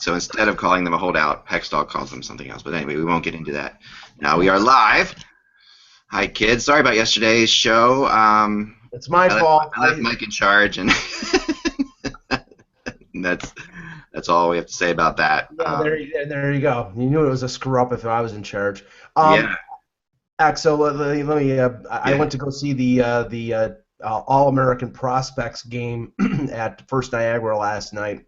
So instead of calling them a holdout, Hextall calls them something else. But anyway, we won't get into that. Now we are live. Hi, kids. Sorry about yesterday's show. It's my fault. I left Mike in charge, and that's all we have to say about that. Yeah, there you go. You knew it was a screw up if I was in charge. Yeah. So let me. I went to go see the All-American Prospects game at First Niagara last night.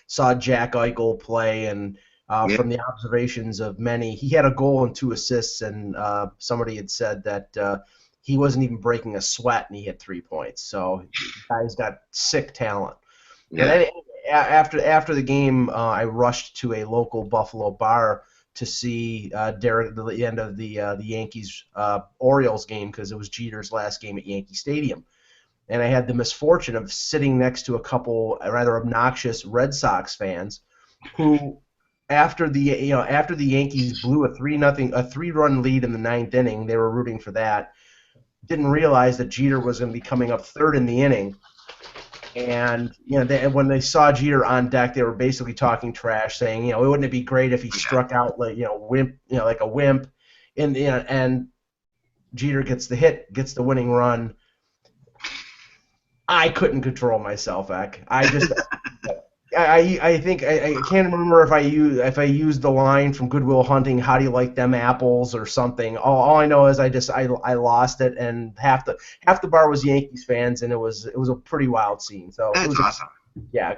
Saw Jack Eichel play, and from the observations of many, he had a goal and 2 assists, and somebody had said that he wasn't even breaking a sweat, and he had 3 points. So the guy's got sick talent. Yeah. And then after the game, I rushed to a local Buffalo bar to see Derek at the end of the Yankees Orioles game, because it was Jeter's last game at Yankee Stadium. And I had the misfortune of sitting next to a couple rather obnoxious Red Sox fans who, after the Yankees blew a 3-run lead in the 9th inning, they were rooting for that. Didn't realize that Jeter was going to be coming up third in the inning. And when they saw Jeter on deck, they were basically talking trash, saying, wouldn't it be great if he struck out like a wimp, and Jeter gets the hit, gets the winning run. I couldn't control myself, Eck. I just, I think I can't remember if I used the line from Good Will Hunting, "How do you like them apples?" or something. All I know is I lost it, and half the bar was Yankees fans, and it was a pretty wild scene. So that's awesome.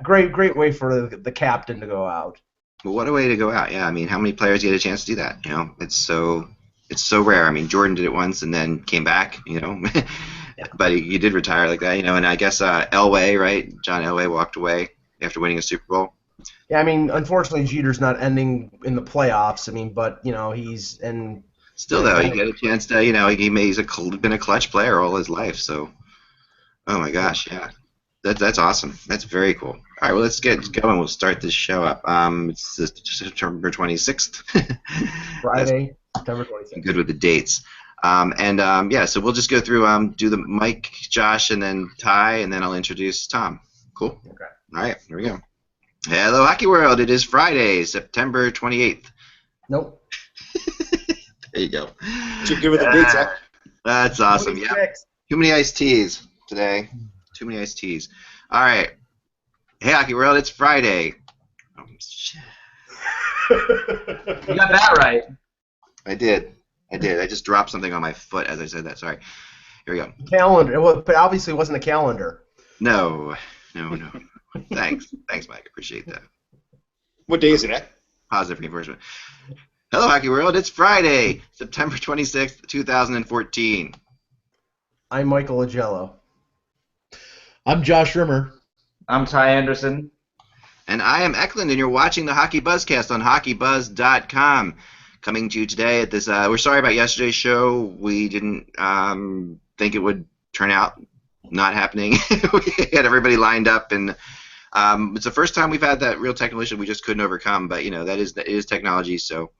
Great way for the captain to go out. Well, what a way to go out! Yeah, I mean, how many players get a chance to do that? It's so rare. I mean, Jordan did it once and then came back. But he did retire like that. And I guess Elway, right? John Elway walked away after winning a Super Bowl. Yeah, I mean, unfortunately, Jeter's not ending in the playoffs. I mean, but he's in. Still, though, you get a chance to, he's been a clutch player all his life. So, oh my gosh, yeah, that's awesome. That's very cool. All right, well, let's get going. We'll start this show up. It's September 26th. Friday, September 26th. Good with the dates. So we'll just go through, do the Mike, Josh, and then Ty, and then I'll introduce Tom. Cool? Okay. All right, here we go. Hello, Hockey World. It is Friday, September 28th. Nope. There you go. Too good with the dates, huh? That's awesome. Yeah. Too many iced teas today. Too many iced teas. All right. Hey, Hockey World. It's Friday. Oh, shit. You got that right. I did. I just dropped something on my foot as I said that. Sorry. Here we go. Calendar. But obviously it wasn't a calendar. No. Thanks, Mike. Appreciate that. What day is it, Ed? Positive reinforcement. Hello, Hockey World. It's Friday, September 26th, 2014. I'm Michael Agello. I'm Josh Rimmer. I'm Ty Anderson. And I am Eklund, and you're watching the HockeyBuzzCast on HockeyBuzz.com. Coming to you today at this. We're sorry about yesterday's show. We didn't think it would turn out not happening. We had everybody lined up, and it's the first time we've had that real technical issue we just couldn't overcome. But that is technology. So,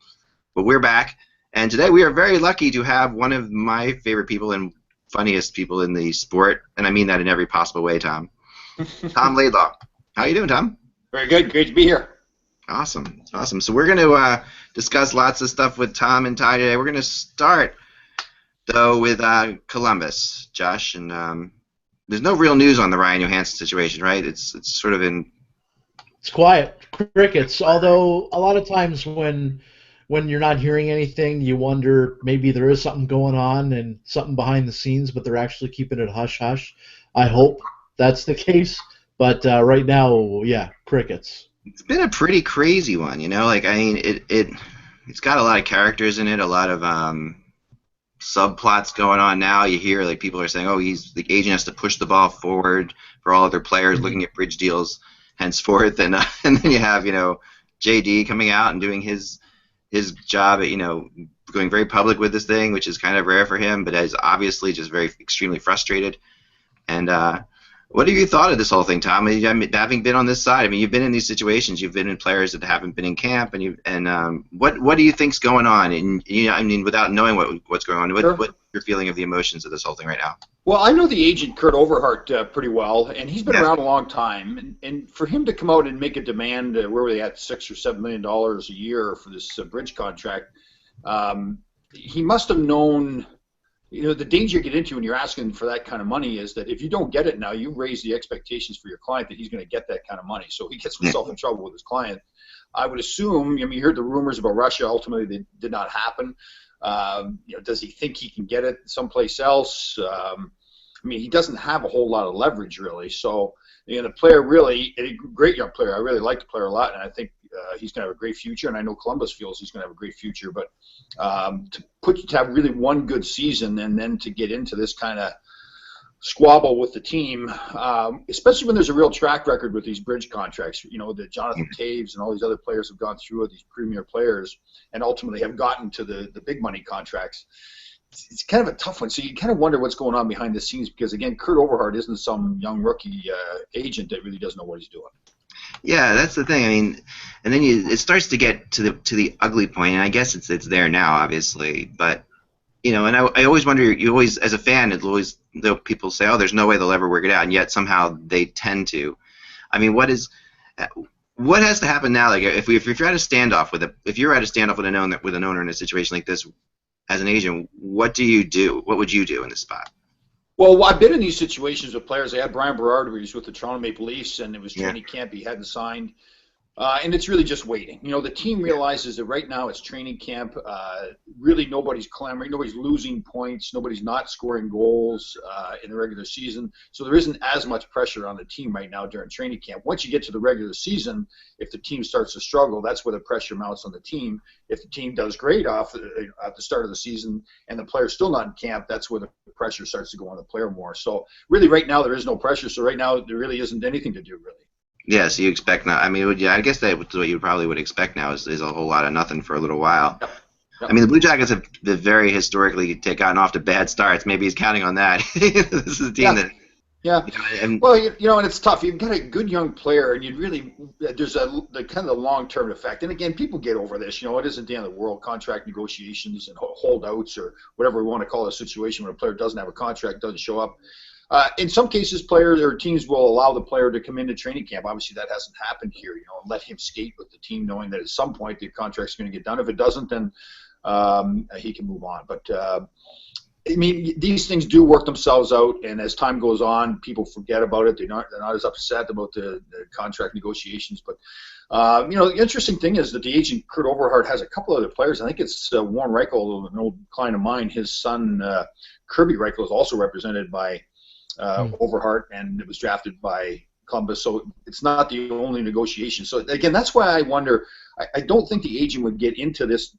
but we're back, and today we are very lucky to have one of my favorite people and funniest people in the sport, and I mean that in every possible way. Tom Laidlaw. How you doing, Tom? Very good. Great to be here. Awesome. So we're going to discuss lots of stuff with Tom and Ty today. We're going to start, though, with Columbus, Josh. And there's no real news on the Ryan Johansson situation, right? It's sort of in... It's quiet. Crickets. Although a lot of times when you're not hearing anything, you wonder maybe there is something going on and something behind the scenes, but they're actually keeping it hush-hush. I hope that's the case. But right now, yeah, crickets. It's been a pretty crazy one, it's got a lot of characters in it, a lot of subplots going on now. You hear people are saying, the agent has to push the ball forward for all other players, looking at bridge deals henceforth, and then you have JD coming out and doing his job at going very public with this thing, which is kind of rare for him, but is obviously just very extremely frustrated. And What have you thought of this whole thing, Tom? Having been on this side, I mean, you've been in these situations. You've been in players that haven't been in camp, and what do you think's going on? And I mean, without knowing what's going on, what's your feeling of the emotions of this whole thing right now? Well, I know the agent Kurt Overhart pretty well, and he's been Yeah. around a long time. And for him to come out and make a demand, where were they at, $6 or $7 million a year for this bridge contract, he must have known. The danger you get into when you're asking for that kind of money is that if you don't get it now, you raise the expectations for your client that he's going to get that kind of money. So he gets himself in trouble with his client. I would assume, you heard the rumors about Russia. Ultimately, they did not happen. Does he think he can get it someplace else? He doesn't have a whole lot of leverage, really. So, the player really, a great young player. I really like the player a lot, and I think he's going to have a great future, and I know Columbus feels he's going to have a great future. But to have really one good season and then to get into this kind of squabble with the team, especially when there's a real track record with these bridge contracts, that Jonathan Taves and all these other players have gone through, these premier players, and ultimately have gotten to the big money contracts. It's kind of a tough one. So you kind of wonder what's going on behind the scenes because, again, Kurt Overhart isn't some young rookie agent that really doesn't know what he's doing. Yeah, that's the thing. I mean, and then it starts to get to the ugly point, and I guess it's there now, obviously. But and I always wonder. You always, as a fan, people say, "Oh, there's no way they'll ever work it out," and yet somehow they tend to. I mean, what has to happen now? Like, if you're at a standoff with an owner in a situation like this, as an agent, what do you do? What would you do in this spot? Well, I've been in these situations with players. I had Brian Berard, who was with the Toronto Maple Leafs, and it was training camp. He hadn't signed. And it's really just waiting. The team realizes that right now it's training camp. Really, nobody's clamoring. Nobody's losing points. Nobody's not scoring goals in the regular season. So there isn't as much pressure on the team right now during training camp. Once you get to the regular season, if the team starts to struggle, that's where the pressure mounts on the team. If the team does great at the start of the season and the player's still not in camp, that's where the pressure starts to go on the player more. So really, right now there is no pressure. So right now there really isn't anything to do, really. Yeah, so you expect now. I mean, I guess that's what you probably would expect now is a whole lot of nothing for a little while. Yep. I mean, the Blue Jackets have very historically gotten off to bad starts. Maybe he's counting on that. This is a team that. Yeah. Well, and it's tough. You've got a good young player, and there's the kind of the long-term effect. And again, people get over this. It isn't the end of the world. Contract negotiations and holdouts, or whatever we want to call a situation when a player doesn't have a contract, doesn't show up. In some cases, players or teams will allow the player to come into training camp. Obviously, that hasn't happened here. And let him skate with the team, knowing that at some point the contract's going to get done. If it doesn't, then he can move on. But these things do work themselves out, and as time goes on, people forget about it. They're not as upset about the contract negotiations. But the interesting thing is that the agent Kurt Overhart has a couple other players. I think it's Warren Reichel, an old client of mine. His son Kirby Reichel is also represented by Overhart, and it was drafted by Columbus, so it's not the only negotiation. So again, that's why I wonder. I don't think the agent would get into this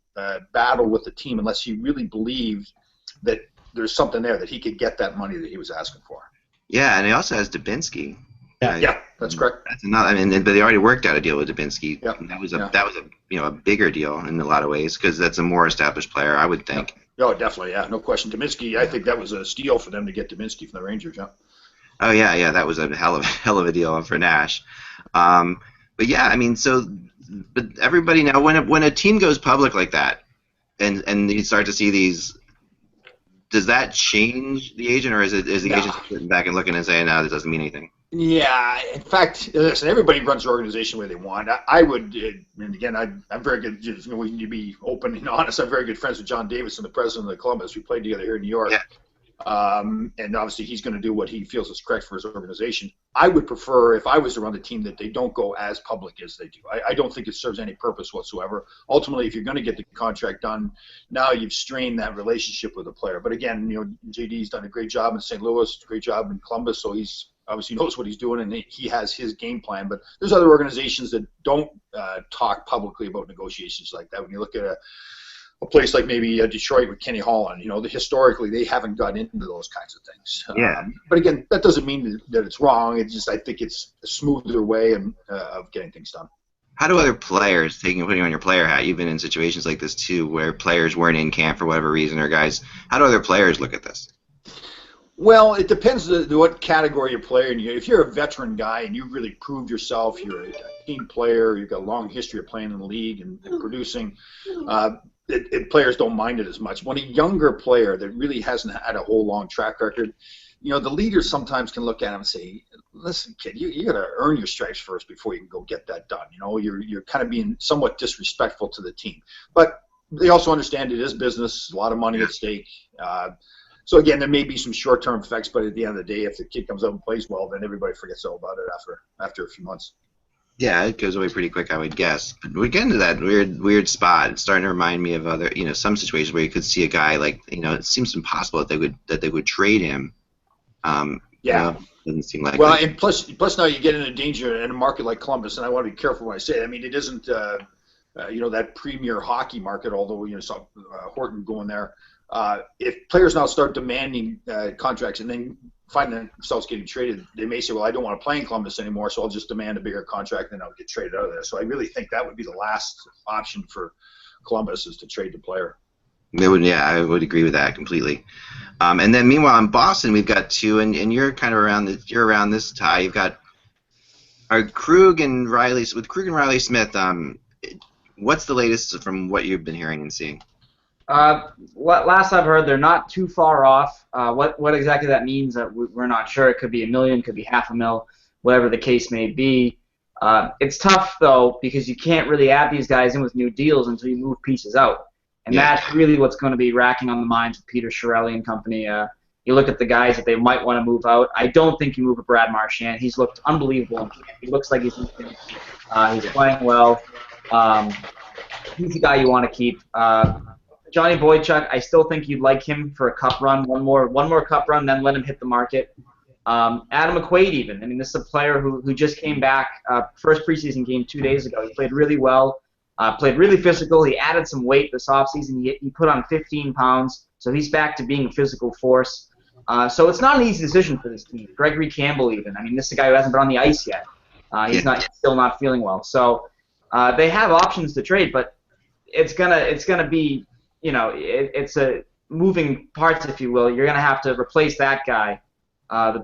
battle with the team unless he really believed that there's something there, that he could get that money that he was asking for. Yeah, and he also has Dubinsky. Yeah, that's correct. That's another. But they already worked out a deal with Dubinsky. Yep. That was a bigger deal in a lot of ways because that's a more established player, I would think. Yep. Oh, definitely, yeah, no question. Dubinsky, I think that was a steal for them to get Dubinsky from the Rangers. Yeah. Oh yeah, that was a hell of a deal for Nash. But yeah, but everybody now, when a team goes public like that, and you start to see these, does that change the agent, or is the agent sitting back and looking and saying, no, this doesn't mean anything? Yeah, in fact, listen, everybody runs their organization the way they want. I would, and again, I'm very good, we need to be open and honest, I'm very good friends with John Davidson, the president of the Columbus. We played together here in New York. Yeah. And obviously he's going to do what he feels is correct for his organization. I would prefer, if I was to run the team, that they don't go as public as they do. I don't think it serves any purpose whatsoever. Ultimately, if you're going to get the contract done, now you've strained that relationship with the player. But again, JD's done a great job in St. Louis, great job in Columbus, so he's obviously knows what he's doing, and he has his game plan. But there's other organizations that don't talk publicly about negotiations like that. When you look at a place like maybe Detroit with Kenny Holland, historically they haven't gotten into those kinds of things. Yeah. But again, that doesn't mean that it's wrong. It's just I think it's a smoother way of getting things done. How do other players, putting on your player hat, you've been in situations like this too, where players weren't in camp for whatever reason, or guys, how do other players look at this? Well, it depends on what category you play in. If you're a veteran guy and you've really proved yourself, you're a team player, you've got a long history of playing in the league and producing, players don't mind it as much. When a younger player that really hasn't had a whole long track record, the leaders sometimes can look at him and say, listen, kid, you got to earn your stripes first before you can go get that done. You're kind of being somewhat disrespectful to the team. But they also understand it is business, a lot of money at stake. So again, there may be some short-term effects, but at the end of the day, if the kid comes out and plays well, then everybody forgets all about it after a few months. Yeah, it goes away pretty quick, I would guess. But we get into that weird spot. It's starting to remind me of other, some situations where you could see a guy like, it seems impossible that they would trade him. Doesn't seem like. Well, and plus now you get into danger in a market like Columbus, and I want to be careful when I say it. I mean, it isn't, that premier hockey market, although saw Horton going there. If players now start demanding contracts and then find themselves getting traded, they may say, well, I don't want to play in Columbus anymore, so I'll just demand a bigger contract and I'll get traded out of there. So I really think that would be the last option for Columbus is to trade the player. I would agree with that completely. And then meanwhile in Boston we've got two, and you're kind of around this, Ty. You've got our Krug and Riley Smith. What's the latest from what you've been hearing and seeing? Last I've heard, they're not too far off. What exactly that means, we're not sure. It could be $1 million, could be $500,000, whatever the case may be. It's tough, though, because you can't really add these guys in with new deals until you move pieces out. And that's really what's going to be racking on the minds of Peter Chiarelli and company. You look at the guys that they might want to move out. I don't think you move a Brad Marchand. He's looked unbelievable. He looks like he's playing well. He's the guy you want to keep. Johnny Boychuk, I still think you'd like him for a cup run, one more cup run, then let him hit the market. Adam McQuaid even. I mean, this is a player who just came back, first preseason game 2 days ago. He played really well, played really physical. He added some weight this offseason. He put on 15 pounds, so he's back to being a physical force. So it's not an easy decision for this team. Gregory Campbell even. I mean, this is a guy who hasn't been on the ice yet. He's still not feeling well. So they have options to trade, but it's gonna be, it's a moving parts, if you will. You're going to have to replace that guy, the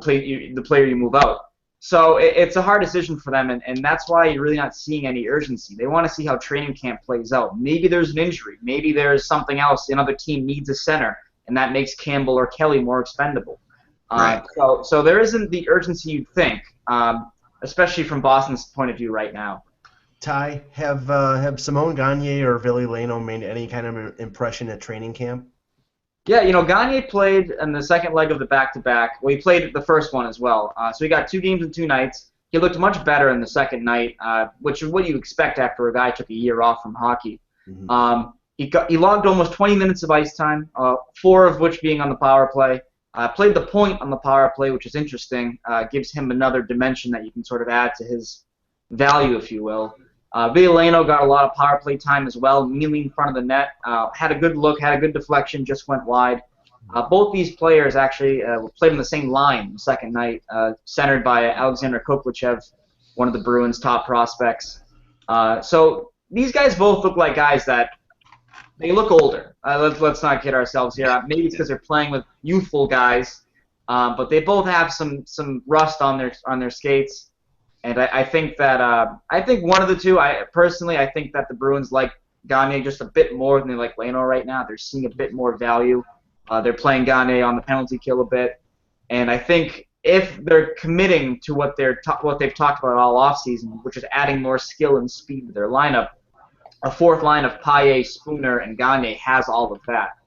player you move out. So it's a hard decision for them, and that's why you're really not seeing any urgency. They want to see how training camp plays out. Maybe there's an injury. Maybe there's something else. Another team needs a center, and that makes Campbell or Kelly more expendable. Right. So there isn't the urgency you'd think, especially from Boston's point of view right now. Ty, have Simone Gagne or Ville Leno made any kind of impression at training camp? Yeah, Gagne played in the second leg of the back-to-back. Well, he played the first one as well. So he got 2 games in 2 nights. He looked much better in the second night, which is what you expect after a guy took a year off from hockey. Mm-hmm. He logged almost 20 minutes of ice time, 4 of which being on the power play. Played the point on the power play, which is interesting. Gives him another dimension that you can sort of add to his value, if you will. Ville Leno got a lot of power play time as well, kneeling in front of the net, had a good look, had a good deflection, just went wide. Both these players actually played on the same line the second night, centered by Alexander Koplichev, one of the Bruins' top prospects. So these guys both look like guys that they look older. Let's not kid ourselves here. Maybe it's because they're playing with youthful guys, but they both have some rust on their skates. And I think that one of the two. I think that the Bruins like Gagne just a bit more than they like Leno right now. They're seeing a bit more value. They're playing Gagne on the penalty kill a bit, and I think if they're committing to what they've talked about all offseason, which is adding more skill and speed to their lineup, a fourth line of Paille, Spooner, and Gagne has all of that.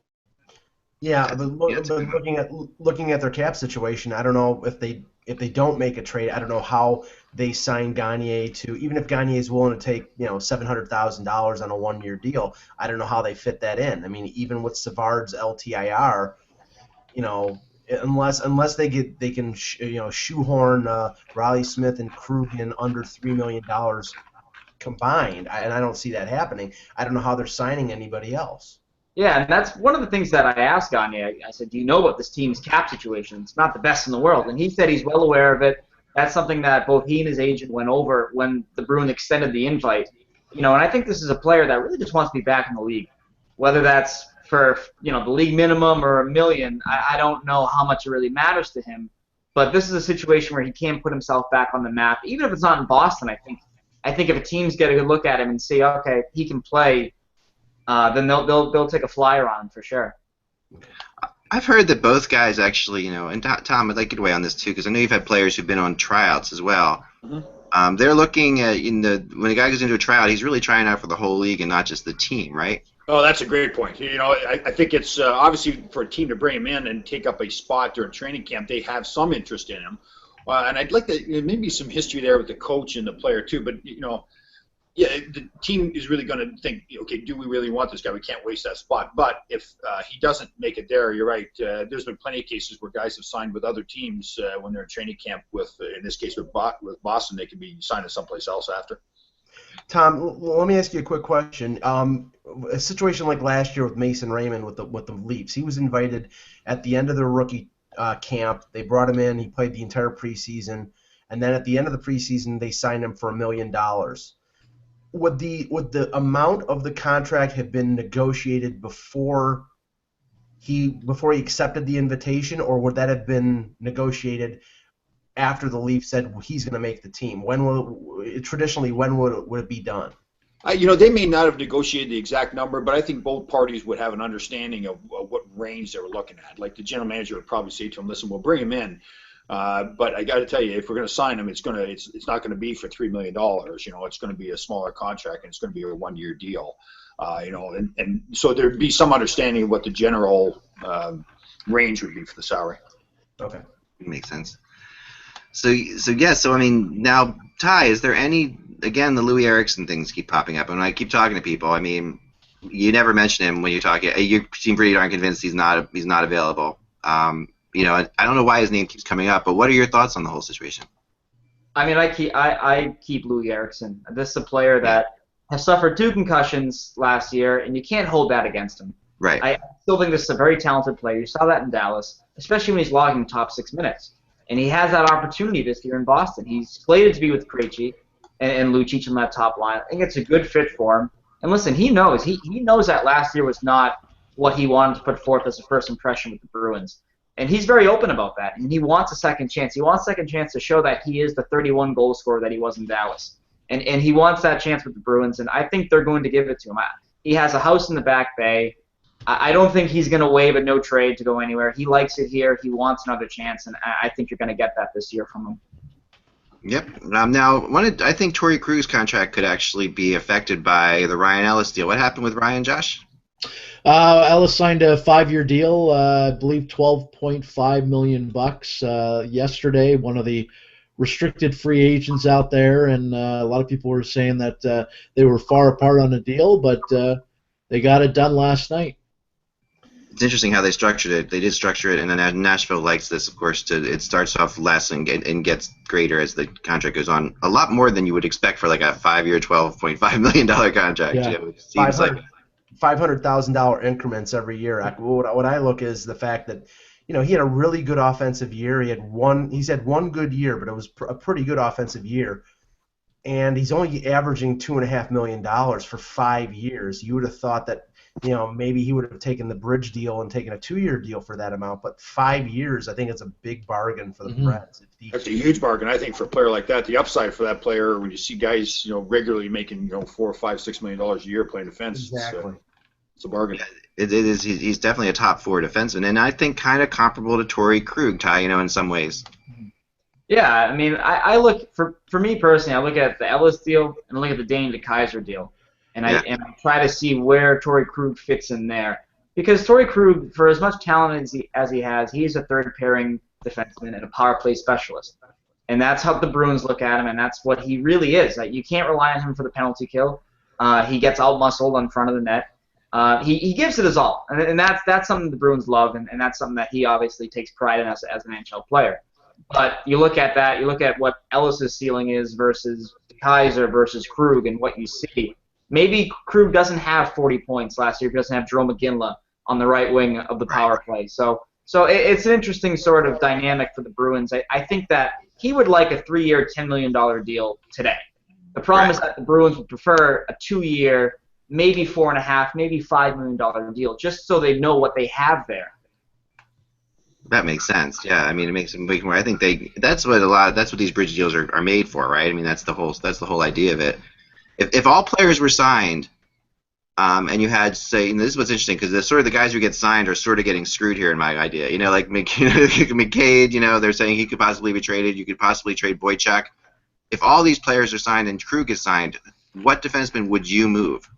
Yeah, but looking at their cap situation, I don't know if they don't make a trade. I don't know how they sign Gagne to, even if Gagne is willing to take $700,000 on a 1-year deal. I don't know how they fit that in. I mean, even with Savard's LTIR, unless they can shoehorn Riley Smith and Krug in under $3 million combined, and I don't see that happening. I don't know how they're signing anybody else. Yeah, and that's one of the things that I asked Gagne. I said, do you know about this team's cap situation? It's not the best in the world. And he said he's well aware of it. That's something that both he and his agent went over when the Bruins extended the invite. And I think this is a player that really just wants to be back in the league, whether that's for the league minimum or $1 million, I don't know how much it really matters to him. But this is a situation where he can put himself back on the map, even if it's not in Boston. I think if a team's get a good look at him and see, okay, he can play, then they'll take a flyer on him for sure. I've heard that both guys actually, and Tom, I'd like you to weigh on this too, because I know you've had players who've been on tryouts as well. Mm-hmm. They're looking at when a guy goes into a tryout, he's really trying out for the whole league and not just the team, right? Oh, that's a great point. I think it's obviously for a team to bring him in and take up a spot during training camp, they have some interest in him, and I'd like to maybe some history there with the coach and the player too. But yeah, the team is really going to think, okay, do we really want this guy? We can't waste that spot. But if he doesn't make it there, you're right. There's been plenty of cases where guys have signed with other teams when they're in training camp with, in this case, with Boston, they could be signing someplace else after. Tom, let me ask you a quick question. A situation like last year with Mason Raymond with the Leafs, he was invited at the end of their rookie camp. They brought him in. He played the entire preseason, and then at the end of the preseason, they signed him for $1 million. Would the amount of the contract have been negotiated before he accepted the invitation, or would that have been negotiated after the Leafs said he's going to make the team? When would it be done? They may not have negotiated the exact number, but I think both parties would have an understanding of what range they were looking at. Like the general manager would probably say to him, "Listen, we'll bring him in, but I got to tell you, if we're going to sign him, it's not going to be for $3 million. It's going to be a smaller contract, and it's going to be a 1-year deal. And so there'd be some understanding of what the general range would be for the salary." Okay, makes sense. So I mean, now Ty, is there any, again, the Louis Eriksson things keep popping up, and when I keep talking to people, I mean, you never mention him when you're talking. You seem pretty darn convinced he's not available. I don't know why his name keeps coming up, but what are your thoughts on the whole situation? I mean, I keep Louis Eriksson. This is a player that has suffered 2 concussions last year, and you can't hold that against him. Right. I still think this is a very talented player. You saw that in Dallas, especially when he's logging top 6 minutes. And he has that opportunity this year in Boston. He's slated to be with Krejci and Lucic on that top line. I think it's a good fit for him. And listen, he knows that last year was not what he wanted to put forth as a first impression with the Bruins. And he's very open about that. And he wants a second chance. He wants a second chance to show that he is the 31 goal scorer that he was in Dallas. And he wants that chance with the Bruins, and I think they're going to give it to him. He has a house in the Back Bay. I don't think he's going to waive a no trade to go anywhere. He likes it here. He wants another chance, and I think you're going to get that this year from him. Yep. Now, I think Torrey Krug's contract could actually be affected by the Ryan Ellis deal. What happened with Ryan, Josh? Ellis signed a 5-year deal, I believe $12.5 million yesterday. One of the restricted free agents out there, and a lot of people were saying that they were far apart on the deal, but they got it done last night. It's interesting how they structured it. They did structure it, and then Nashville likes this, of course. It starts off less and gets greater as the contract goes on. A lot more than you would expect for like a 5-year, $12.5 million contract. Yeah. It seems like $500,000 increments every year. What I look is the fact that he had a really good offensive year. He's had one good year, but it was a pretty good offensive year. And he's only averaging $2.5 million for 5 years. You would have thought that maybe he would have taken the bridge deal and taken a 2-year deal for that amount. But 5 years, I think it's a big bargain for the Preds. That's a huge bargain, I think, for a player like that. The upside for that player, when you see guys regularly making $4, $5, $6 million a year playing defense, exactly. It's a bargain. It is. He's definitely a top 4 defenseman, and I think kind of comparable to Torrey Krug, Ty, in some ways. Yeah, I mean, I look for me personally. I look at the Ellis deal and I look at the Dane DeKeyser deal, and I try to see where Torrey Krug fits in there. Because Torrey Krug, for as much talent as he has, he's a third pairing defenseman and a power play specialist, and that's how the Bruins look at him, and that's what he really is. Like, you can't rely on him for the penalty kill. He gets out muscled in front of the net. He gives it his all, and that's something the Bruins love, and that's something that he obviously takes pride in as an NHL player. But you look at that, you look at what Ellis's ceiling is versus Kaiser versus Krug, and what you see. Maybe Krug doesn't have 40 points last year. He doesn't have Jerome McGinley on the right wing of the power play. So it's an interesting sort of dynamic for the Bruins. I think that he would like a 3-year, $10 million deal today. The problem is that the Bruins would prefer a 2-year, maybe $4.5, maybe $5 million deal, just so they know what they have there. That makes sense. Yeah, I mean, it makes them make more. I think that's what these bridge deals are made for, right? I mean, that's the whole idea of it. If all players were signed, and you had, say, and this is what's interesting, because the guys who get signed are sort of getting screwed here in my idea. You know, like McCade, you know, they're saying he could possibly be traded. You could possibly trade Boychuk. If all these players are signed and Krug is signed, what defenseman would you move?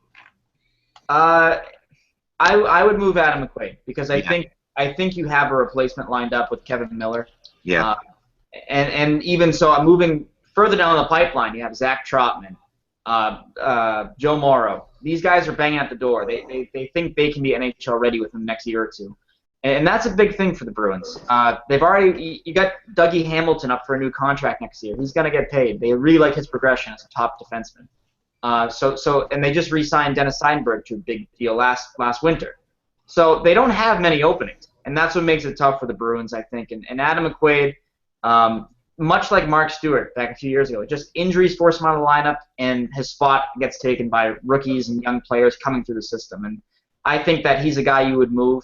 I would move Adam McQuaid, because I think you have a replacement lined up with Kevin Miller. Yeah. And even so, I'm moving further down the pipeline. You have Zach Trotman, Joe Morrow. These guys are banging at the door. They think they can be NHL ready within the next year or two. And that's a big thing for the Bruins. You got Dougie Hamilton up for a new contract next year. He's going to get paid. They really like his progression as a top defenseman. And they just re-signed Dennis Seidenberg to a big deal last winter. So they don't have many openings, and that's what makes it tough for the Bruins, I think. And Adam McQuaid, much like Mark Stewart back a few years ago, just injuries force him out of the lineup, and his spot gets taken by rookies and young players coming through the system. And I think that he's a guy you would move.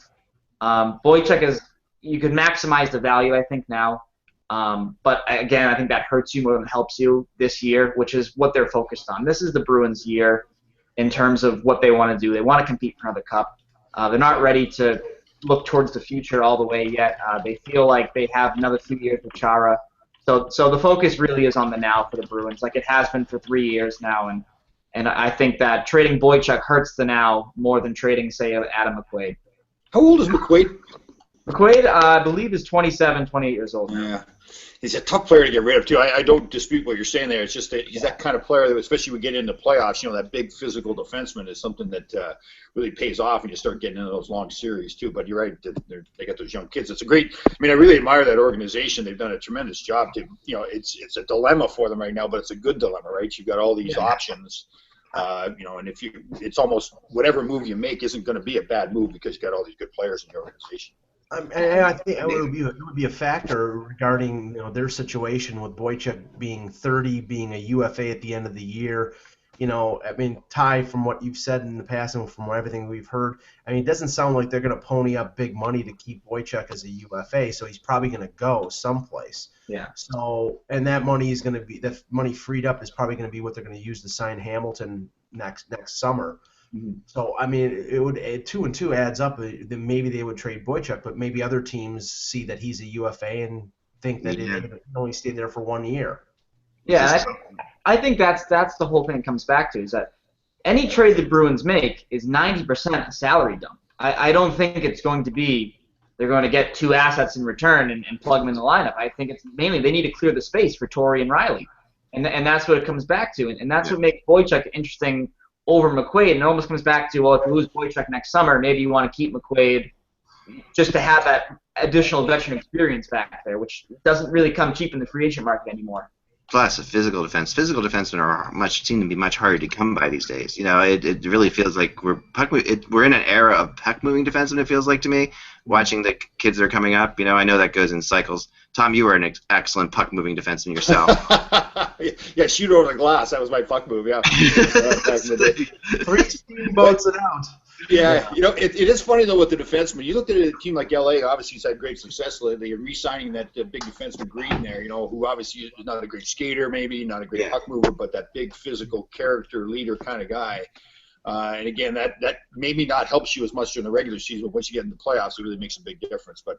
Boychuk you could maximize the value, I think, now. But again, I think that hurts you more than helps you this year, which is what they're focused on. This is the Bruins' year in terms of what they want to do. They want to compete for another cup. They're not ready to look towards the future all the way yet. They feel like they have another few years with Chara. So the focus really is on the now for the Bruins, like it has been for 3 years now. And I think that trading Boychuk hurts the now more than trading, say, Adam McQuaid. How old is McQuaid? McQuaid, I believe, is 27, 28 years old. Yeah. He's a tough player to get rid of, too. I don't dispute what you're saying there. It's just that he's that kind of player that, especially when we get into playoffs, that big physical defenseman is something that really pays off when you start getting into those long series, too. But you're right, they got those young kids. It's a great – I mean, I really admire that organization. They've done a tremendous job to – it's a dilemma for them right now, but it's a good dilemma, right? You've got all these options. And it's almost whatever move you make isn't going to be a bad move because you got all these good players in your organization. And I think it would be a factor regarding their situation with Boychuk being 30, being a UFA at the end of the year. I mean, Ty, from what you've said in the past and from everything we've heard, I mean, it doesn't sound like they're going to pony up big money to keep Boychuk as a UFA, so he's probably going to go someplace. Yeah. So, and that money is going to be, that money freed up is probably going to be what they're going to use to sign Hamilton next summer. Mm-hmm. So, I mean, it would 2 and 2 adds up. Then maybe they would trade Boychuk, but maybe other teams see that he's a UFA and think that it can only stay there for 1 year. Yeah, I think that's the whole thing it comes back to, is that any trade the Bruins make is 90% a salary dump. I don't think it's going to be they're going to get 2 assets in return and plug them in the lineup. I think it's mainly they need to clear the space for Torrey and Riley, and that's what it comes back to, and that's what makes Boychuk interesting over McQuaid. And it almost comes back to, well, if you lose Boychuk next summer, maybe you want to keep McQuaid just to have that additional veteran experience back there, which doesn't really come cheap in the free agent market anymore. Plus, physical defensemen seem to be much harder to come by these days. It really feels like we're in an era of puck-moving defensemen, it feels like to me, watching the kids that are coming up. I know that goes in cycles. Tom, you were an excellent puck-moving defenseman yourself. Yeah, shoot over the glass. That was my puck move, yeah. Back in the day. 3 steamboats it out. Yeah, it is funny, though, with the defenseman. You look at a team like LA, obviously he's had great success lately. You're re-signing that big defenseman Green there, who obviously is not a great skater, maybe, not a great puck mover, but that big physical character leader kind of guy. And again, that maybe not helps you as much during the regular season, but once you get in the playoffs, it really makes a big difference. But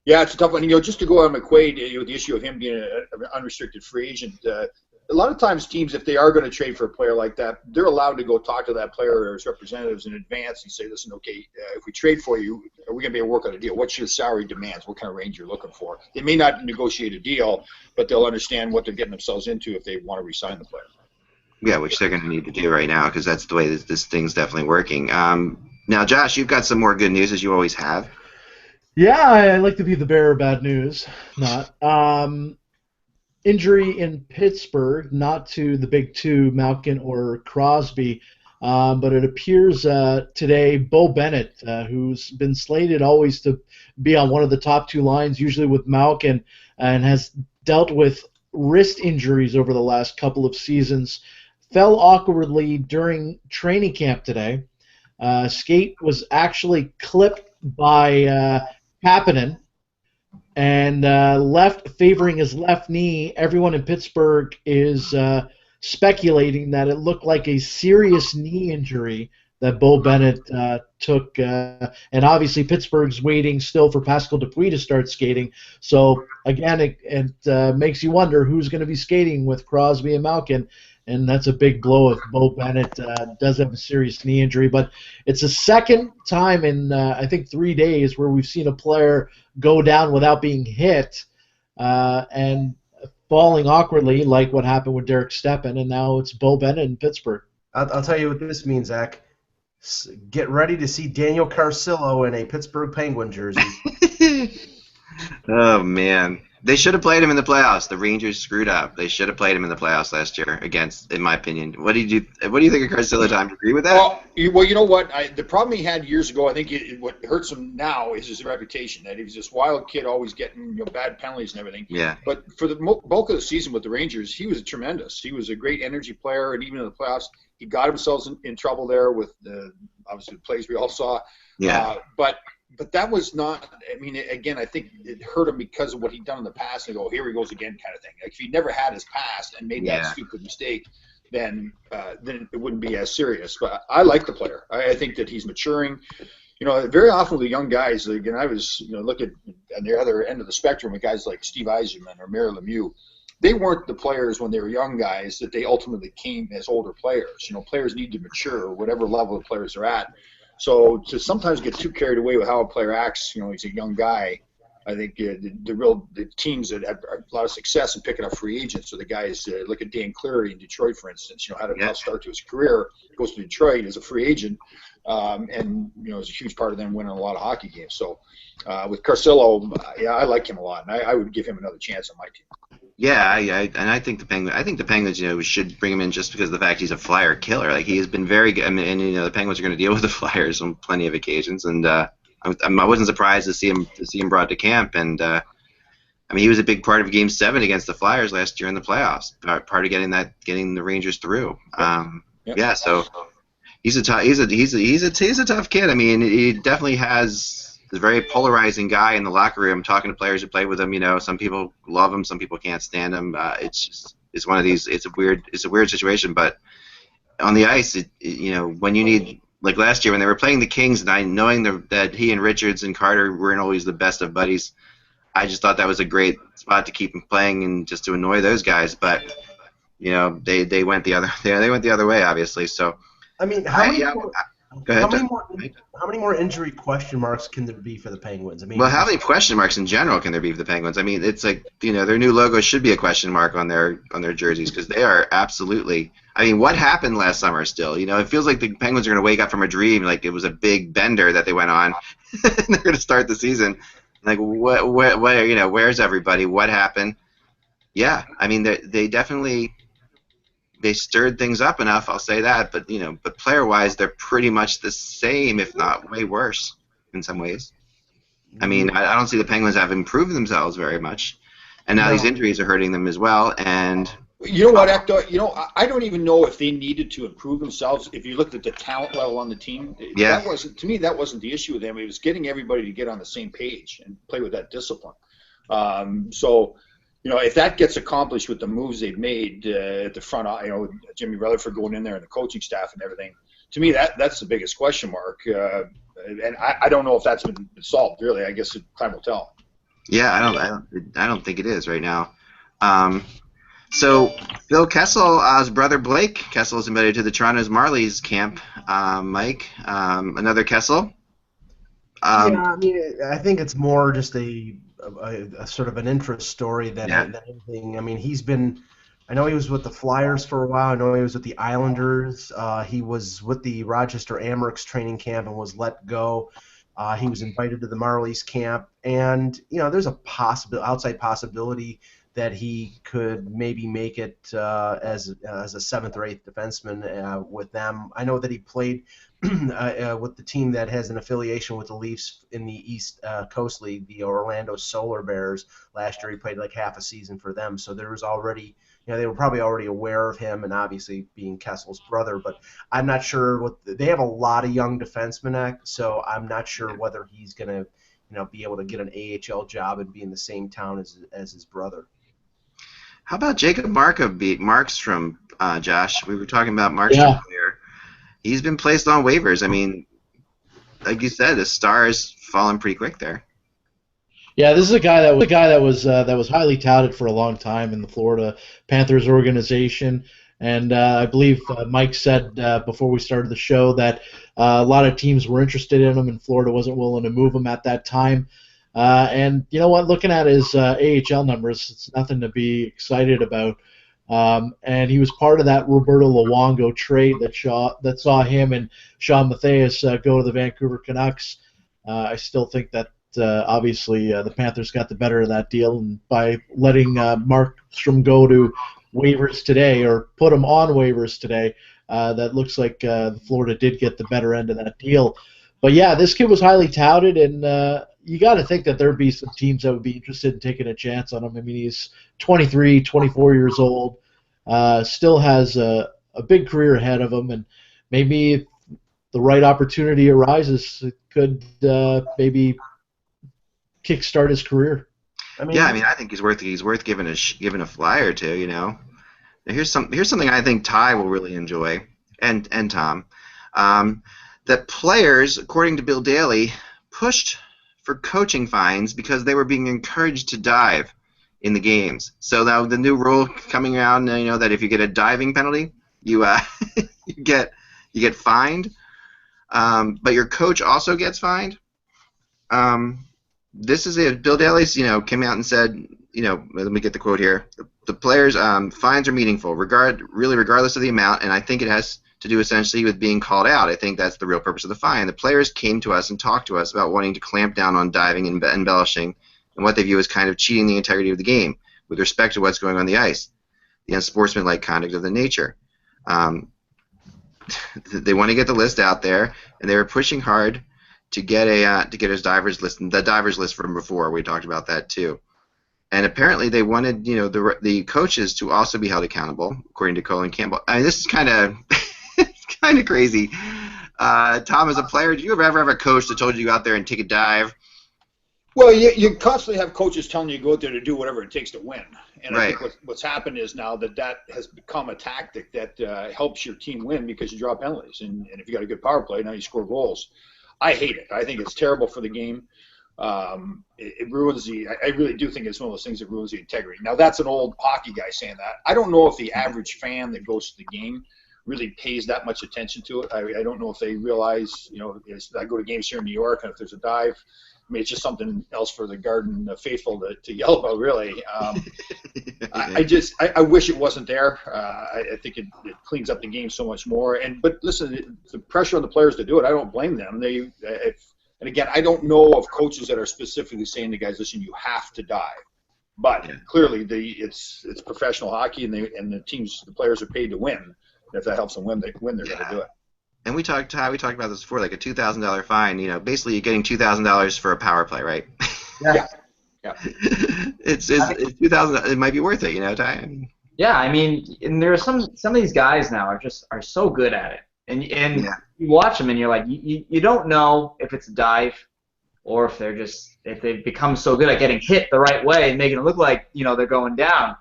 yeah, it's a tough one. Just to go on McQuaid, the issue of him being an unrestricted free agent. A lot of times teams, if they are going to trade for a player like that, they're allowed to go talk to that player or his representatives in advance and say, listen, okay, if we trade for you, are we going to be able to work on a deal? What's your salary demands? What kind of range you're looking for? They may not negotiate a deal, but they'll understand what they're getting themselves into if they want to re-sign the player. Yeah, which they're going to need to do right now because that's the way this thing's definitely working. Now, Josh, you've got some more good news, as you always have. Yeah, I like to be the bearer of bad news. Not. Injury in Pittsburgh, not to the big two, Malkin or Crosby, but it appears today Bo Bennett, who's been slated always to be on one of the top 2 lines, usually with Malkin, and has dealt with wrist injuries over the last couple of seasons, fell awkwardly during training camp today. Skate was actually clipped by Kapanen and left favoring his left knee. Everyone in Pittsburgh is speculating that it looked like a serious knee injury that Bo Bennett took. And obviously Pittsburgh's waiting still for Pascal Dupuis to start skating. So, again, it makes you wonder who's going to be skating with Crosby and Malkin. And that's a big blow if Bo Bennett does have a serious knee injury. But it's the second time in, I think, 3 days where we've seen a player go down without being hit and falling awkwardly, like what happened with Derek Stepan, and now it's Bo Bennett in Pittsburgh. I'll tell you what this means, Zach. Get ready to see Daniel Carcillo in a Pittsburgh Penguin jersey. Oh, man. They should have played him in the playoffs. The Rangers screwed up. They should have played him in the playoffs last year in my opinion. What do you think of Carcillo, Tom? Do you agree with that? Well, you know what? The problem he had years ago, I think what hurts him now is his reputation. That he was this wild kid, always getting bad penalties and everything. Yeah. But for the bulk of the season with the Rangers, he was tremendous. He was a great energy player, and even in the playoffs, he got himself in trouble there with obviously the plays we all saw. Yeah. But that was not. I mean, again, I think it hurt him because of what he'd done in the past. And go, here he goes again, kind of thing. Like if he never had his past and made that stupid mistake, then it wouldn't be as serious. But I like the player. I think that he's maturing. Very often with the young guys, like, and I was, look at the other end of the spectrum with guys like Steve Yzerman or Mario Lemieux. They weren't the players when they were young guys that they ultimately came as older players. Players need to mature, whatever level the players are at. So to sometimes get too carried away with how a player acts, he's a young guy. I think the teams that have a lot of success in picking up free agents are the guys. Look at Dan Cleary in Detroit, for instance. Had a tough start to his career, goes to Detroit as a free agent, and is a huge part of them winning a lot of hockey games. So with Carcillo, I like him a lot, and I would give him another chance on my team. Yeah, and I think the Penguins, should bring him in just because of the fact he's a Flyer killer. Like he has been very good. I mean, and the Penguins are going to deal with the Flyers on plenty of occasions, and I wasn't surprised to see him brought to camp. And he was a big part of Game 7 against the Flyers last year in the playoffs. Part of getting the Rangers through. Yeah, so he's a tough kid. I mean, he definitely has. He's a very polarizing guy in the locker room. Talking to players who play with him, some people love him, some people can't stand him. It's one of these. It's a weird situation. But on the ice, when you need, like last year when they were playing the Kings, and knowing that he and Richards and Carter weren't always the best of buddies, I just thought that was a great spot to keep him playing and just to annoy those guys. But they went the other way, obviously. So I mean, how many more injury question marks can there be for the Penguins? I mean, how many question marks in general can there be for the Penguins? I mean, it's like their new logo should be a question mark on their jerseys because they are absolutely. I mean, what happened last summer? Still, it feels like the Penguins are going to wake up from a dream, like it was a big bender that they went on, and they're going to start the season. Like, where's everybody? What happened? Yeah, I mean, they definitely. They stirred things up enough, I'll say that. But but player-wise, they're pretty much the same, if not way worse, in some ways. I mean, I don't see the Penguins have improved themselves very much, and now these injuries are hurting them as well. And you know what, Hector? I don't even know if they needed to improve themselves. If you looked at the talent level on the team, that wasn't the issue with them. It was getting everybody to get on the same page and play with that discipline. So. If that gets accomplished with the moves they've made at the front, Jimmy Rutherford going in there and the coaching staff and everything, to me that's the biggest question mark. And I don't know if that's been solved really. I guess time will tell. Yeah, I don't think it is right now. So Phil Kessel's brother Blake Kessel is invited to the Toronto's Marlies camp. Mike, another Kessel. I mean, I think it's more just a sort of an interest story than anything. I mean, I know he was with the Flyers for a while. I know he was with the Islanders. He was with the Rochester Amerks training camp and was let go. He was invited to the Marlies camp, and there's a outside possibility that he could maybe make it as a seventh or eighth defenseman with them. I know that he played with the team that has an affiliation with the Leafs in the East Coast League, the Orlando Solar Bears. Last year he played like half a season for them, so there was already they were probably already aware of him, and obviously being Kessel's brother. But I'm not sure they have a lot of young defensemen, so I'm not sure whether he's going to be able to get an AHL job and be in the same town as his brother. How about Jacob Markstrom, Josh? We were talking about Markstrom earlier. He's been placed on waivers. I mean, like you said, the star's fallen pretty quick there. Yeah, this is a guy that was highly touted for a long time in the Florida Panthers organization, and I believe Mike said before we started the show that a lot of teams were interested in him, and Florida wasn't willing to move him at that time. And you know what? Looking at his AHL numbers, it's nothing to be excited about. And he was part of that Roberto Luongo trade that saw him and Sean Matthias go to the Vancouver Canucks. I still think that obviously the Panthers got the better of that deal, and by letting Markstrom go to waivers today, or put him on waivers today, that looks like Florida did get the better end of that deal. But yeah, this kid was highly touted, and you got to think that there'd be some teams that would be interested in taking a chance on him. I mean, he's 23, 24 years old, still has a big career ahead of him, and maybe if the right opportunity arises, it could maybe kickstart his career. I think he's worth giving a flyer or two. Now, here's something I think Ty will really enjoy, and Tom. That players, according to Bill Daly, pushed for coaching fines because they were being encouraged to dive in the games. So now the new rule coming around, that if you get a diving penalty, you you get fined, but your coach also gets fined. This is it. Bill Daly's, came out and said, let me get the quote here. The players' fines are meaningful, regardless of the amount, and I think it has to do essentially with being called out. I think that's the real purpose of the fine. The players came to us and talked to us about wanting to clamp down on diving and embellishing and what they view as kind of cheating the integrity of the game with respect to what's going on the ice, the unsportsmanlike conduct of the nature. They want to get the list out there, and they were pushing hard to get his divers list, the divers list from before. We talked about that too. And apparently they wanted the coaches to also be held accountable, according to Colin Campbell. I mean, this is kind of kind of crazy. Tom, as a player, did you ever have a coach that told you to go out there and take a dive? Well, you constantly have coaches telling you to go out there to do whatever it takes to win. And right. I think what's happened is now that has become a tactic that helps your team win because you draw penalties. And if you got a good power play, now you score goals. I hate it. I think it's terrible for the game. It ruins I really do think it's one of those things that ruins the integrity. Now, that's an old hockey guy saying that. I don't know if the average fan that goes to the game really pays that much attention to it. I don't know if they realize, I go to games here in New York, and if there's a dive, I mean, it's just something else for the Garden faithful to yell about, really. I wish it wasn't there. I think it cleans up the game so much more. But listen, the pressure on the players to do it, I don't blame them. And again, I don't know of coaches that are specifically saying to guys, listen, you have to dive. But clearly, it's professional hockey, and the players are paid to win. And if that helps them win, they're going to do it. And we talked about this before, like a $2,000 fine. Basically you're getting $2,000 for a power play, right? Yeah. It's $2,000. It might be worth it, Ty. Yeah, I mean, and there are some of these guys now are so good at it, and you watch them and you're like, you don't know if it's a dive or if they've become so good at getting hit the right way and making it look like they're going down.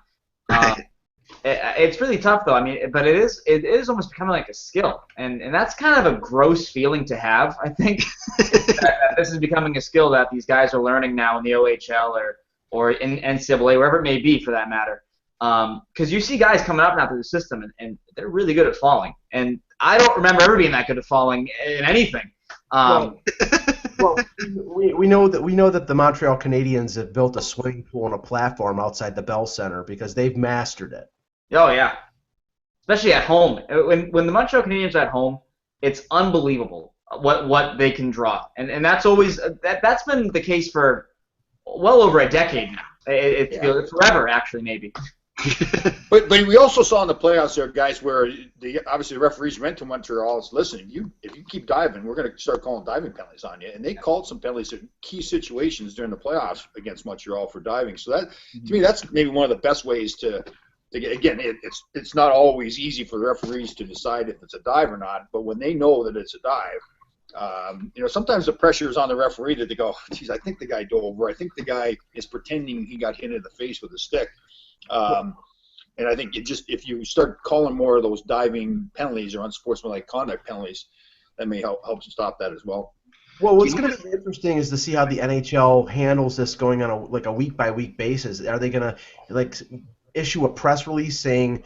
It's really tough, though. I mean, but it is almost becoming like a skill, and that's kind of a gross feeling to have. I think that this is becoming a skill that these guys are learning now in the OHL or in NCAA, wherever it may be, for that matter. Because you see guys coming up now through the system, and they're really good at falling. And I don't remember ever being that good at falling in anything. Well, we know that the Montreal Canadiens have built a swimming pool and a platform outside the Bell Center because they've mastered it. Oh yeah, especially at home. When the Montreal Canadiens are at home, it's unbelievable what they can draw, and that's always that's been the case for well over a decade now. It's forever, actually, maybe. But we also saw in the playoffs there, guys, where obviously the referees went to Montreal and said, listen, if you keep diving, we're going to start calling diving penalties on you. And they called some penalties in key situations during the playoffs against Montreal for diving. So that, to me, that's maybe one of the best ways to again, it's not always easy for the referees to decide if it's a dive or not, but when they know that it's a dive, sometimes the pressure is on the referee that they go, geez, I think the guy dove, or I think the guy is pretending he got hit in the face with a stick. And I think if you start calling more of those diving penalties or unsportsmanlike conduct penalties, that may help stop that as well. Well, what's going to be interesting is to see how the NHL handles this going on a week-by-week basis. Are they going to issue a press release saying,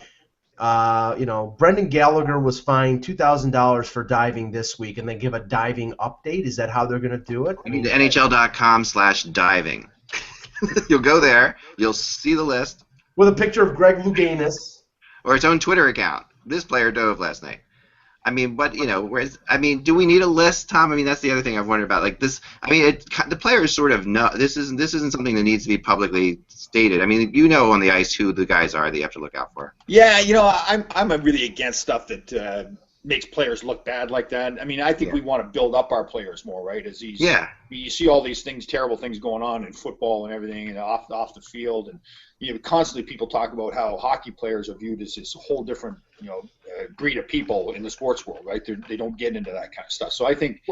Brendan Gallagher was fined $2,000 for diving this week, and then give a diving update? Is that how they're going to do it? I mean, NHL.com/diving. You'll go there. You'll see the list. With a picture of Greg Louganis. Or its own Twitter account. This player dove last night. I mean, do we need a list, Tom? I mean, that's the other thing I've wondered about. Like this, I mean, the players sort of know this isn't something that needs to be publicly stated. I mean, on the ice who the guys are that you have to look out for. Yeah, I'm really against stuff that makes players look bad like that. I mean, I think we want to build up our players more, right? You see all these terrible things going on in football and everything, and off the field, and constantly people talk about how hockey players are viewed as this whole different breed of people in the sports world, right? They don't get into that kind of stuff. So I think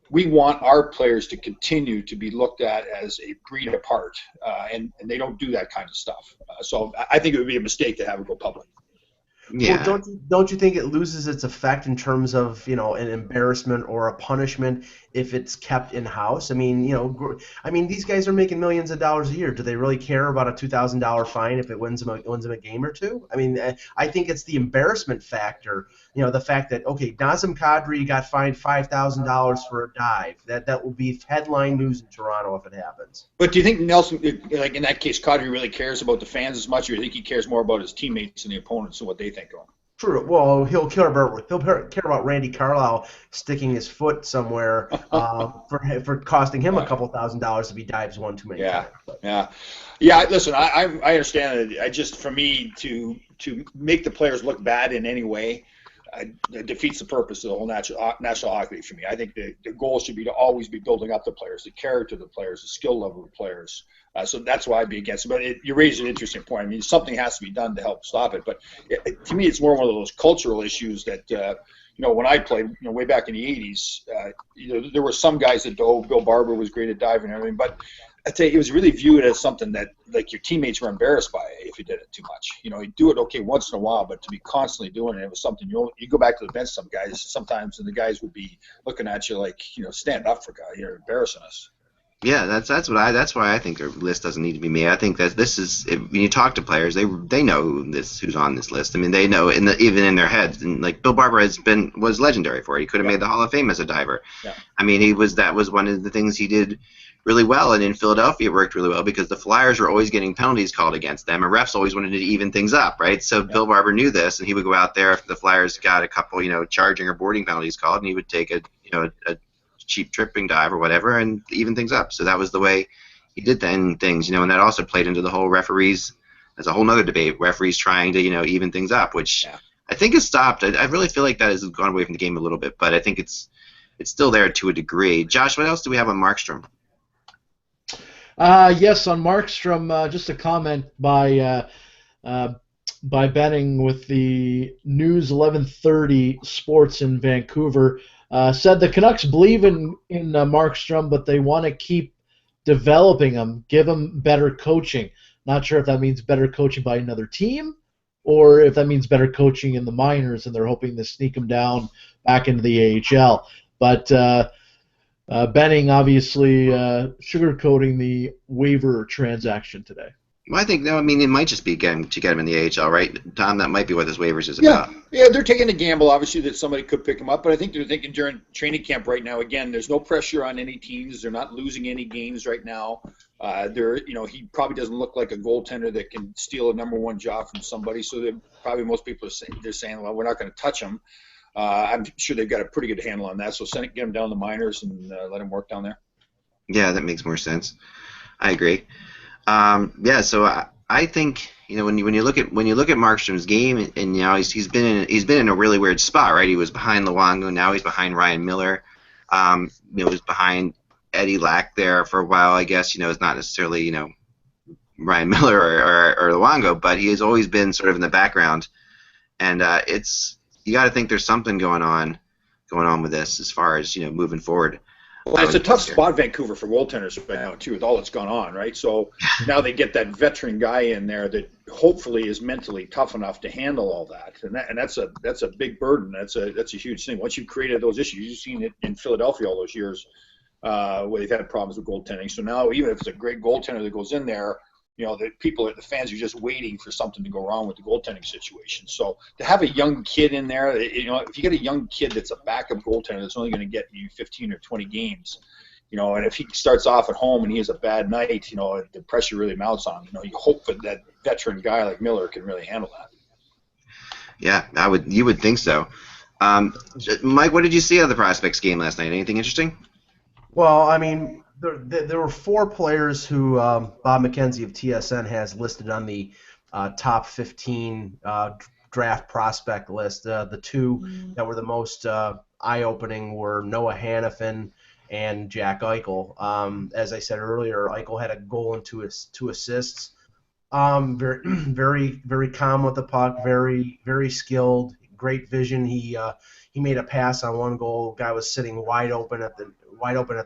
we want our players to continue to be looked at as a breed apart, and they don't do that kind of stuff. So I think it would be a mistake to have it go public. Yeah. Well, don't you think it loses its effect in terms of an embarrassment or a punishment if it's kept in house? I mean, these guys are making millions of dollars a year. Do they really care about a $2,000 fine if it wins them a game or two? I mean, I think it's the embarrassment factor. The fact that Nazem Kadri got fined $5,000 for a dive. That will be headline news in Toronto if it happens. But do you think Nelson, like in that case, Kadri really cares about the fans as much, or do you think he cares more about his teammates and the opponents and what they think of him? True. Well, he'll care about Randy Carlisle sticking his foot somewhere for costing him a couple $1,000s if he dives one too many times. Yeah. Listen, I understand that. For me to make the players look bad in any way, it defeats the purpose of the whole National Hockey League for me. I think the goal should be to always be building up the players, the character of the players, the skill level of the players. So that's why I'd be against it. But you raise an interesting point. I mean, something has to be done to help stop it. But to me, it's more one of those cultural issues that, when I played, way back in the 80s, there were some guys that dove. Bill Barber was great at diving and everything. But I'd say it was really viewed as something that, like, your teammates were embarrassed by if you did it too much. You do it once in a while, but to be constantly doing it was something. You go back to the bench, some guys sometimes, and the guys would be looking at you like, stand up for God, you're embarrassing us. Yeah, that's why I think a list doesn't need to be made. I think that this is when you talk to players, they know who's on this list. I mean, they know even in their heads. And like Bill Barber was legendary for it. He could have made the Hall of Fame as a diver. Yeah. I mean, that was one of the things he did really well, and in Philadelphia it worked really well because the Flyers were always getting penalties called against them, and refs always wanted to even things up, right? So Bill Barber knew this, and he would go out there if the Flyers got a couple, charging or boarding penalties called, and he would take a cheap tripping dive or whatever and even things up. So that was the way he did things, and that also played into the whole referees. There's a whole other debate, referees trying to, even things up, which I think has stopped. I really feel like that has gone away from the game a little bit, but I think it's still there to a degree. Josh, what else do we have on Markstrom? Yes, on Markstrom, just a comment by Benning with the News 1130 Sports in Vancouver. Said the Canucks believe in Markstrom, but they want to keep developing him, give him better coaching. Not sure if that means better coaching by another team or if that means better coaching in the minors, and they're hoping to sneak him down back into the AHL. But Benning obviously sugarcoating the waiver transaction today. Well, I think, it might just be to get him in the AHL, right? Tom, that might be what this waivers is about. Yeah, they're taking a gamble, obviously, that somebody could pick him up, but I think they're thinking during training camp right now, again, there's no pressure on any teams. They're not losing any games right now. He probably doesn't look like a goaltender that can steal a number one job from somebody, so most people are saying, well, we're not going to touch him. I'm sure they've got a pretty good handle on that, so get him down to the minors and let him work down there. Yeah, that makes more sense. I agree. So I think when you look at Markstrom's game, and he's been in a really weird spot, right? He was behind Luongo, now he's behind Ryan Miller. He was behind Eddie Lack there for a while. I guess is not necessarily Ryan Miller or Luongo, but he has always been sort of in the background, and you got to think there's something going on with this as far as moving forward. Well, it's a tough spot, Vancouver, for goaltenders right now too, with all that's gone on, right? So now they get that veteran guy in there that hopefully is mentally tough enough to handle all that, and that's a big burden. That's a huge thing. Once you've created those issues, you've seen it in Philadelphia all those years where they've had problems with goaltending. So now, even if it's a great goaltender that goes in there, the fans are just waiting for something to go wrong with the goaltending situation. So to have a young kid in there, if you get a young kid that's a backup goaltender that's only going to get you 15 or 20 games, and if he starts off at home and he has a bad night, the pressure really mounts on him. You hope that veteran guy like Miller can really handle that. Yeah, you would think so. Mike, what did you see out of the Prospects game last night? Anything interesting? Well, I mean, there were 4 players who Bob McKenzie of TSN has listed on the top 15 draft prospect list. The 2 that were the most eye-opening were Noah Hannafin and Jack Eichel. As I said earlier, Eichel had a goal and 2 assists. Very, very, very calm with the puck. Very, very skilled. Great vision. He made a pass on one goal. Guy was sitting wide open at the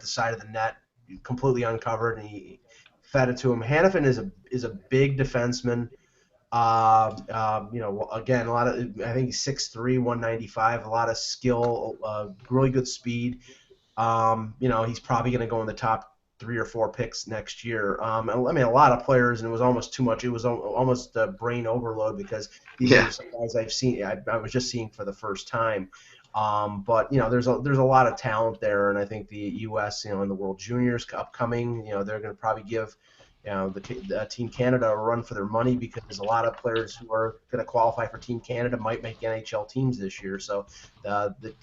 side of the net, completely uncovered, and he fed it to him. Hannafin is a big defenseman. Again, a lot of, I think he's 6'3", 195, a lot of skill, really good speed. He's probably going to go in the top 3 or 4 picks next year. I mean, a lot of players, and it was almost too much. It was almost a brain overload because these are some guys I've seen. I was just seeing for the first time. But there's a lot of talent there, and I think the U.S. in the World Juniors upcoming, they're going to probably give the Team Canada a run for their money, because a lot of players who are going to qualify for Team Canada might make NHL teams this year. So the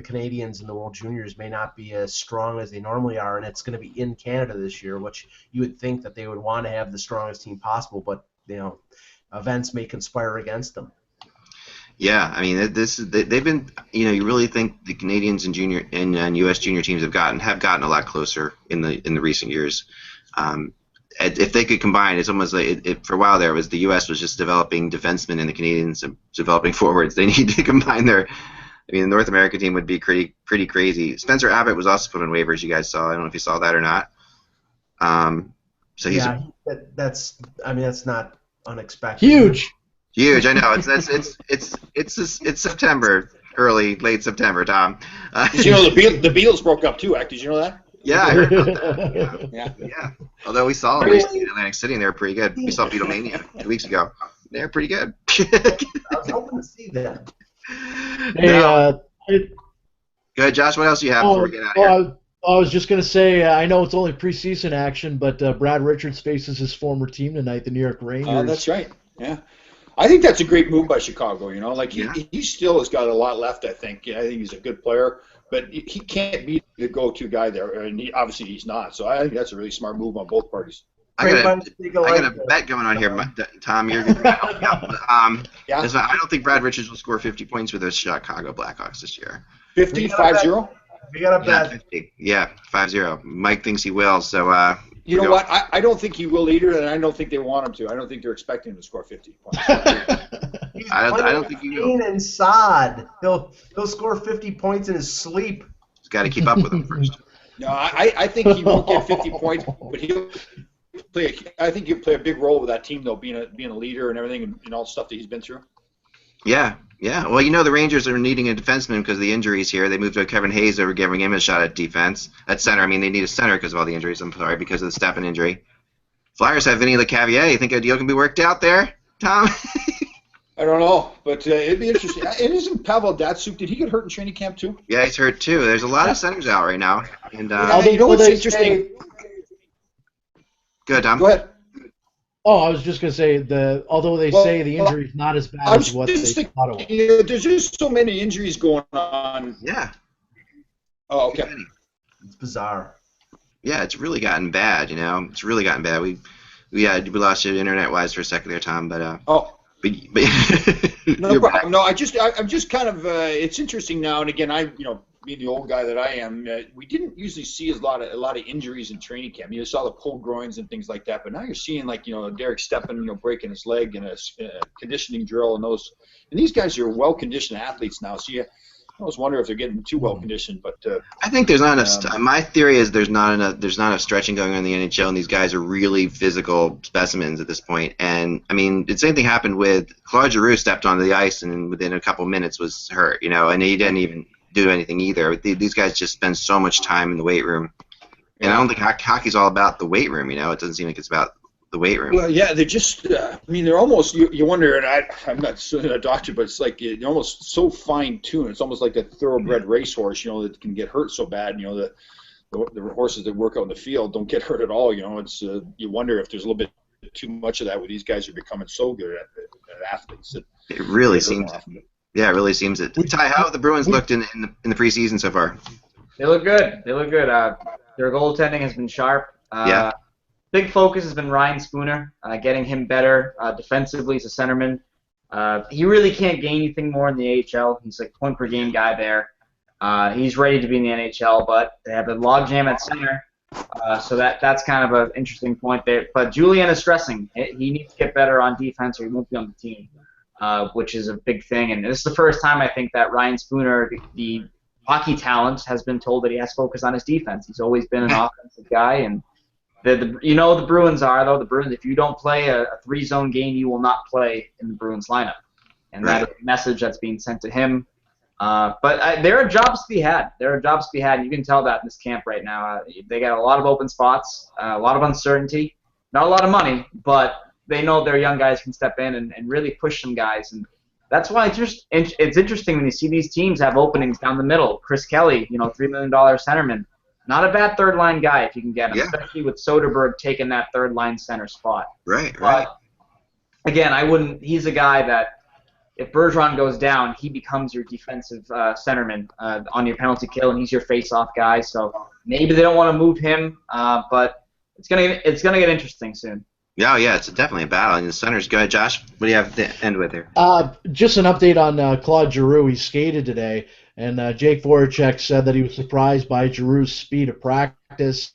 Canadians in the World Juniors may not be as strong as they normally are, and it's going to be in Canada this year, which you would think that they would want to have the strongest team possible, but events may conspire against them. Yeah, I mean, they've been, you really think the Canadians and U.S. junior teams have gotten a lot closer in the recent years. If they could combine, it's almost like for a while there, the U.S. was just developing defensemen and the Canadians developing forwards. They need to combine the North American team would be pretty crazy. Spencer Abbott was also put on waivers. You guys saw. I don't know if you saw that or not. That's not unexpected. Huge, I know. It's September, late September, Tom. Did you know the Beatles broke up too? Did you know that? Yeah, I heard about that. Yeah. Although we saw them recently in Atlantic City, and they were pretty good. We saw Beatlemania 2 weeks ago. They were pretty good. I was hoping to see them. Hey, go ahead, Josh. What else do you have before we get out of here? I was just going to say, I know it's only preseason action, but Brad Richards faces his former team tonight, the New York Rangers. Oh, that's right. Yeah. I think that's a great move by Chicago. He still has got a lot left. I think he's a good player, but he can't be the go-to guy there, and obviously he's not. So I think that's a really smart move on both parties. I got a bet going on here, Tom. You're going to help me out. I don't think Brad Richards will score 50 points with the Chicago Blackhawks this year. 50, 5-0? We got a bet. 50. Yeah, 5-0. Mike thinks he will, so... You know what? I don't think he will either, and I don't think they want him to. I don't think they're expecting him to score 50 points. I don't think he will. And sod. He'll score 50 points in his sleep. He's got to keep up with him first. No, I think he won't get 50 points, but I think he'll play a big role with that team, though, being a leader and everything, and all the stuff that he's been through. Yeah. Well, the Rangers are needing a defenseman because of the injuries here. They moved to Kevin Hayes over, giving him a shot at defense. At center, they need a center because of all the injuries. I'm sorry, because of the Stepan injury. Flyers have Vinny Lecavalier. You think a deal can be worked out there, Tom? I don't know, but it'd be interesting. And isn't Pavel Datsyuk, did he get hurt in training camp too? Yeah, he's hurt too. There's a lot of centers out right now. And what's interesting? Good, Tom. Go ahead. Oh, I was just going to say, although they say the injury is not as bad as what they thought it was. There's just so many injuries going on. Yeah. Oh, okay. It's bizarre. Yeah, it's really gotten bad, It's really gotten bad. We lost you internet-wise for a second there, Tom, but... No problem. No, I'm just kind of. It's interesting now and again. being the old guy that I am, we didn't usually see a lot of injuries in training camp. You saw the pulled groins and things like that, but now you're seeing Derek Stepan, breaking his leg in a conditioning drill and those. And these guys are well-conditioned athletes now, so I always wonder if they're getting too well-conditioned. But I think there's not enough. My theory is there's not enough stretching going on in the NHL, and these guys are really physical specimens at this point. And I mean, the same thing happened with Claude Giroux. Stepped onto the ice and within a couple minutes was hurt. And he didn't even do anything either. These guys just spend so much time in the weight room, and I don't think hockey's all about the weight room. It doesn't seem like it's about the weight room. Well, yeah, they're just. They're almost. You wonder, and I'm not a doctor, but it's like they're almost so fine-tuned. It's almost like a thoroughbred racehorse, that can get hurt so bad. The horses that work out in the field don't get hurt at all. It's you wonder if there's a little bit too much of that, where these guys are becoming so good at athletes. It really seems. Yeah, it really seems it. Ty, how have the Bruins looked in the preseason so far? They look good. Their goaltending has been sharp. Yeah. Big focus has been Ryan Spooner, getting him better defensively as a centerman. He really can't gain anything more in the AHL. He's like point-per-game guy there. He's ready to be in the NHL, but they have a logjam at center, so that's kind of an interesting point there. But Julian is stressing. He needs to get better on defense or he won't be on the team, which is a big thing. And this is the first time I think that Ryan Spooner, the hockey talent, has been told that he has to focus on his defense. He's always been an offensive guy, and the Bruins are, though. The Bruins, if you don't play a 3-zone game, you will not play in the Bruins lineup. And that is a message that's being sent to him. But there are jobs to be had. And you can tell that in this camp right now. They got a lot of open spots, a lot of uncertainty, not a lot of money, but they know their young guys can step in and really push some guys. And that's why it's interesting when you see these teams have openings down the middle. Chris Kelly, $3 million centerman. Not a bad third-line guy if you can get him, especially with Soderberg taking that third-line center spot. Right. But, again, he's a guy that if Bergeron goes down, he becomes your defensive centerman on your penalty kill, and he's your face-off guy. So maybe they don't want to move him, but it's gonna get interesting soon. Yeah, it's definitely a battle. And the center's good. Josh, what do you have to end with here? Just an update on Claude Giroux. He skated today, and Jake Voracek said that he was surprised by Giroux's speed of practice.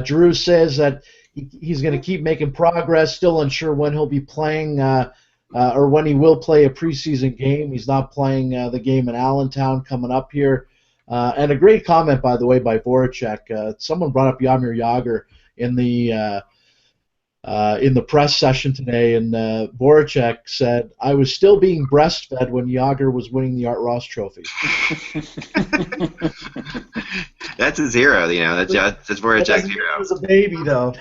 Giroux says that he's going to keep making progress, still unsure when he'll be playing or when he will play a preseason game. He's not playing the game in Allentown coming up here. And a great comment, by the way, by Voracek. Someone brought up Jaromir Jagr in the press session today, and Voracek said, "I was still being breastfed when Jagr was winning the Art Ross Trophy." That's his hero, That's Voracek's hero. He was a baby, though.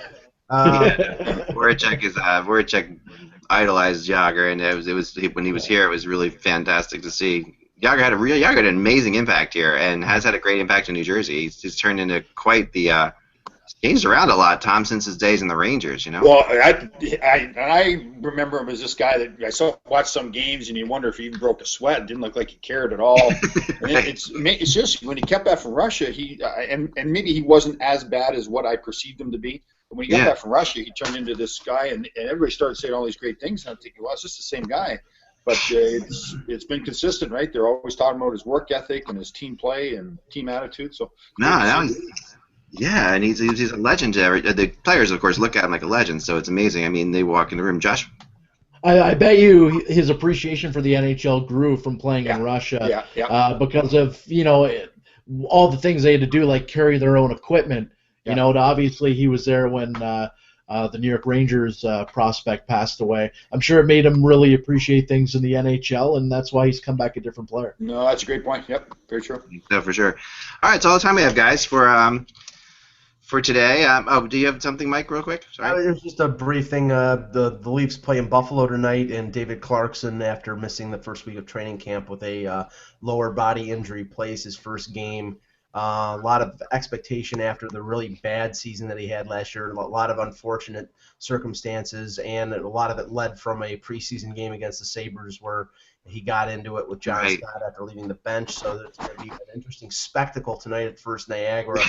Voracek idolized Jagr, and it was when he was here, it was really fantastic to see. Jagr had an amazing impact here, and has had a great impact in New Jersey. He's turned into quite the. Changed around a lot, Tom, since his days in the Rangers, Well, I remember him as this guy that watched some games, and you wonder if he even broke a sweat. It didn't look like he cared at all. It's just when he kept back from Russia, and maybe he wasn't as bad as what I perceived him to be. But when he got back from Russia, he turned into this guy, and everybody started saying all these great things. And I'm thinking, well, it's just the same guy. But it's been consistent, right? They're always talking about his work ethic and his team play and team attitude. So yeah, and he's a legend. The players, of course, look at him like a legend, so it's amazing. I mean, they walk in the room. Josh? I bet you his appreciation for the NHL grew from playing in Russia because of, all the things they had to do, like carry their own equipment. Obviously he was there when the New York Rangers prospect passed away. I'm sure it made him really appreciate things in the NHL, and that's why he's come back a different player. No, that's a great point. Yep, very true. No, for sure. All right, it's all the time we have, guys, for today. Do you have something, Mike, real quick? Sorry. It was just a brief thing. The Leafs play in Buffalo tonight, and David Clarkson, after missing the first week of training camp with a lower body injury, plays his first game. A lot of expectation after the really bad season that he had last year. A lot of unfortunate circumstances, and a lot of it led from a preseason game against the Sabres where he got into it with John Scott after leaving the bench. So it's going to be an interesting spectacle tonight at First Niagara.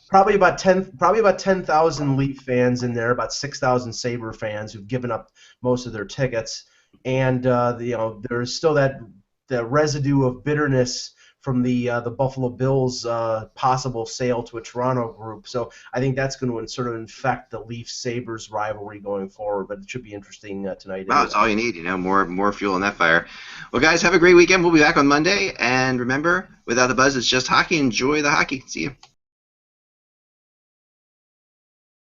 probably about 10,000 Leaf fans in there, about 6,000 Sabre fans who've given up most of their tickets, and there's still that residue of bitterness from the Buffalo Bills possible sale to a Toronto group. So I think that's going to sort of infect the Leafs-Sabres rivalry going forward. But it should be interesting tonight. Wow, it's all you need, more fuel in that fire. Well, guys, have a great weekend. We'll be back on Monday. And remember, without the buzz, it's just hockey. Enjoy the hockey. See you.